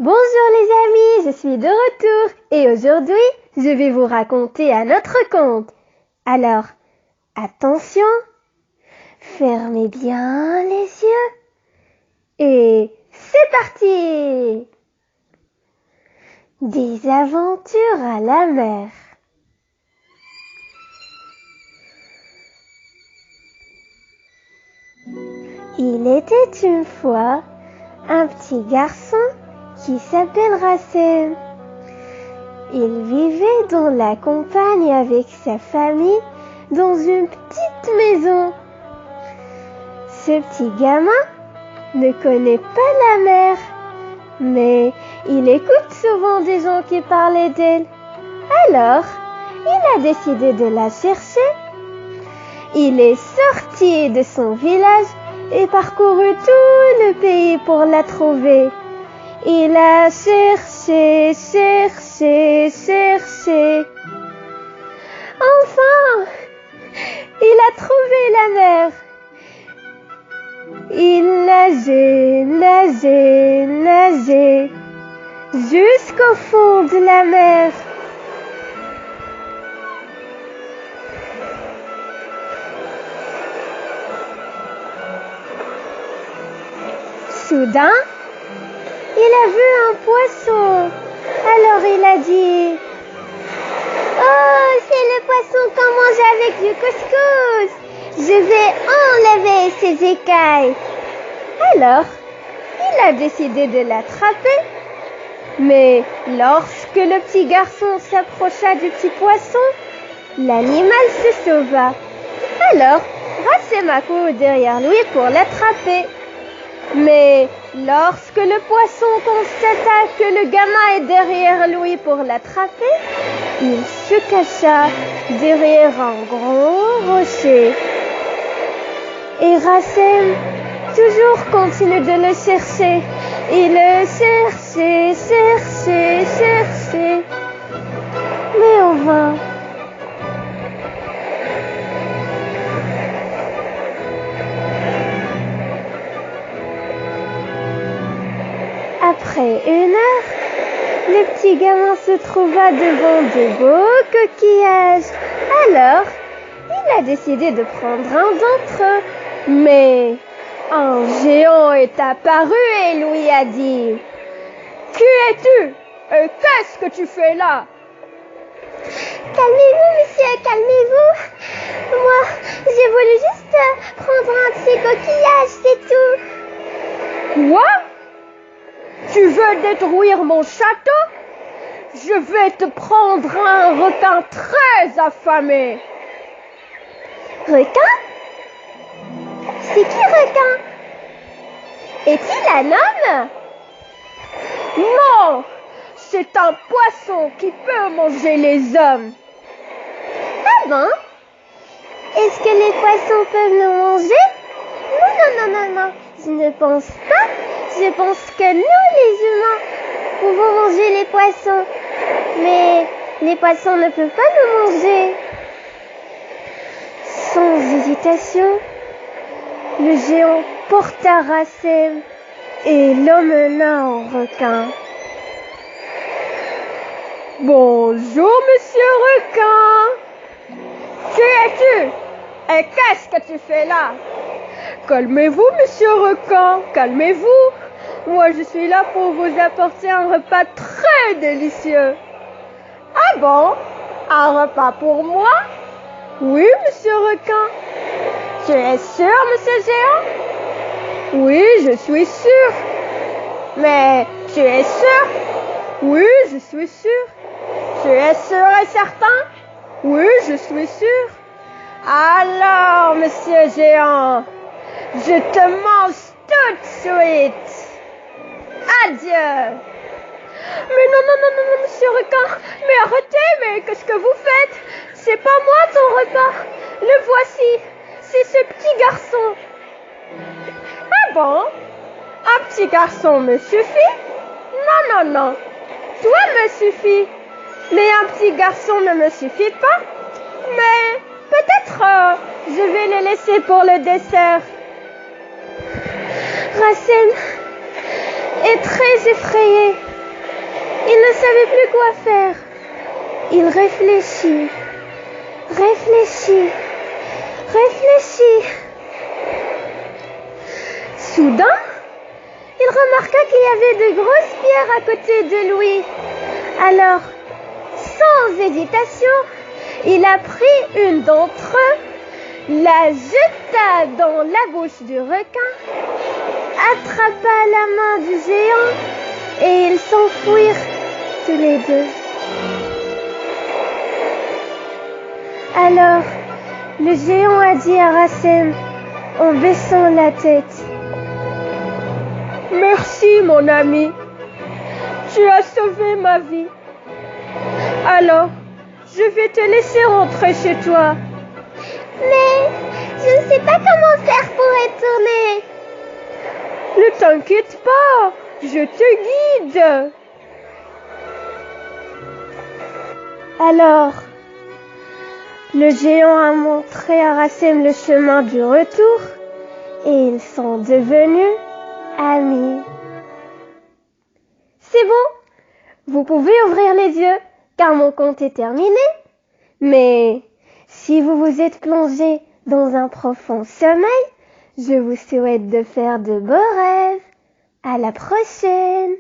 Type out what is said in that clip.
Bonjour les amis, je suis de retour et aujourd'hui, je vais vous raconter un autre conte. Alors, attention, fermez bien les yeux et c'est parti! Des aventures à la mer. Il était une fois un petit garçon qui s'appelle Racem. Il vivait dans la campagne avec sa famille dans une petite maison. Ce petit gamin ne connaît pas la mer, mais il écoute souvent des gens qui parlaient d'elle. Alors, il a décidé de la chercher. Il est sorti de son village et parcouru tout le pays pour la trouver. Il a cherché. Enfin, il a trouvé la mer. Il nageait jusqu'au fond de la mer. Soudain, il a vu un poisson. Alors il a dit: oh, c'est le poisson qu'on mange avec du couscous. Je vais enlever ses écailles. Alors, il a décidé de l'attraper. Mais lorsque le petit garçon s'approcha du petit poisson, l'animal se sauva. Alors, Racem a couru derrière lui pour l'attraper. Mais lorsque le poisson constata que le gamin est derrière lui pour l'attraper, il se cacha derrière un grand rocher. Et Racem toujours continue de le chercher. Il le cherchait, mais en vain. Après une heure, le petit gamin se trouva devant de beaux coquillages. Alors, il a décidé de prendre un d'entre eux. Mais un géant est apparu et lui a dit: qui es-tu et qu'est-ce que tu fais là? Calmez-vous, monsieur, calmez-vous. Moi, j'ai voulu juste prendre un petit coquillage, c'est tout. Quoi? Tu veux détruire mon château? Je vais te prendre un requin très affamé. Requin? C'est qui requin? Est-il un homme? Non, c'est un poisson qui peut manger les hommes. Ah bon? Est-ce que les poissons peuvent nous manger? Non, je ne pense pas. Je pense que nous, les humains, pouvons manger les poissons. Mais les poissons ne peuvent pas nous manger. Sans hésitation, le géant porta Racem et l'emmena en requin. Bonjour, monsieur requin. Qui es-tu? Et qu'est-ce que tu fais là? Calmez-vous, monsieur requin, calmez-vous. Moi, je suis là pour vous apporter un repas très délicieux. Ah bon? Un repas pour moi? Oui, monsieur requin. Tu es sûr, monsieur géant? Oui, je suis sûr. Mais tu es sûr? Oui, je suis sûr. Tu es sûr et certain? Oui, je suis sûr. Alors, monsieur géant, je te mange tout de suite. Adieu. Mais non, monsieur requin. Mais arrêtez, mais qu'est-ce que vous faites? C'est pas moi ton repas. Le voici. C'est ce petit garçon. Ah bon? Un petit garçon me suffit? Non. Toi me suffit. Mais un petit garçon ne me suffit pas. Mais peut-être je vais le laisser pour le dessert. Racem est très effrayé. Il ne savait plus quoi faire. Il réfléchit. Soudain, il remarqua qu'il y avait de grosses pierres à côté de lui. Alors, sans hésitation, il a pris une d'entre eux, la jeta dans la bouche du requin, attrapa la main du géant et ils s'enfuirent tous les deux. Alors, le géant a dit à Racem en baissant la tête: Merci mon ami, tu as sauvé ma vie. Alors, je vais te laisser rentrer chez toi. Mais je ne sais pas comment faire pour retourner. Ne t'inquiète pas, je te guide. Alors, le géant a montré à Racem le chemin du retour et ils sont devenus amis. C'est bon, vous pouvez ouvrir les yeux car mon conte est terminé. Mais si vous vous êtes plongé dans un profond sommeil, je vous souhaite de faire de beaux rêves. À la prochaine!